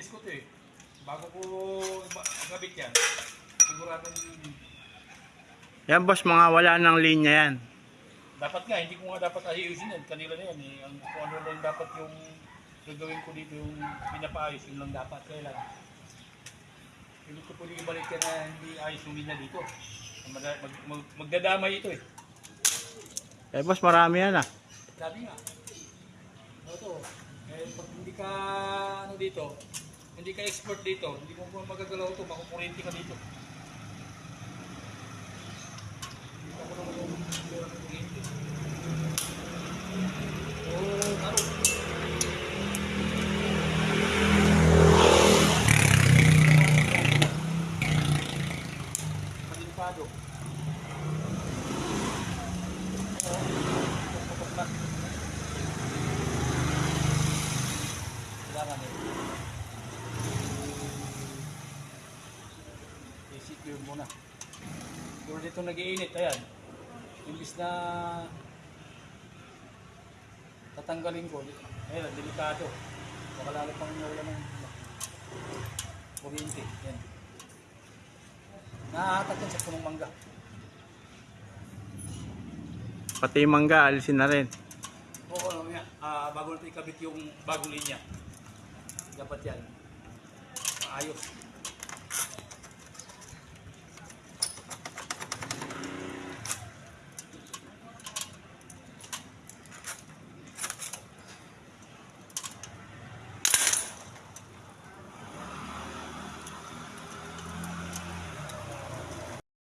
ko to eh. Bago ko gabit yan. Siguradong Yan boss, mga wala ng linya yan. dapat nga, hindi ko nga dapat ayusin yan. Kanila na yan eh. Kung ano lang dapat yung gagawin ko dito yung pinapaayos, yun lang dapat. Kaya lang. Hindi ko pwede ibalik yan na hindi ayos yung linya dito. Magdadamay ito eh. Eh boss, marami yan ah. Sabi nga. Ito. Eh, pag hindi ka ano dito, hindi ka expert dito, hindi mo magagalaw ito, makukurente ka dito. Hindi ka mo naman yung kurente. Oh, taro. Delikado. Kailangan eh. I-secure muna. Pero dito nag-iinit, ayan. Imbis na tatanggalin ko, ayan, delikado. Baka lalo pang nawala ng kuryente. Yan. Nahahatak yan sa punong mangga. Pati yung mangga, alisin na rin. Oo, ano nga. Bago natin ikabit yung bagong linya. Dapat yan. Ayos.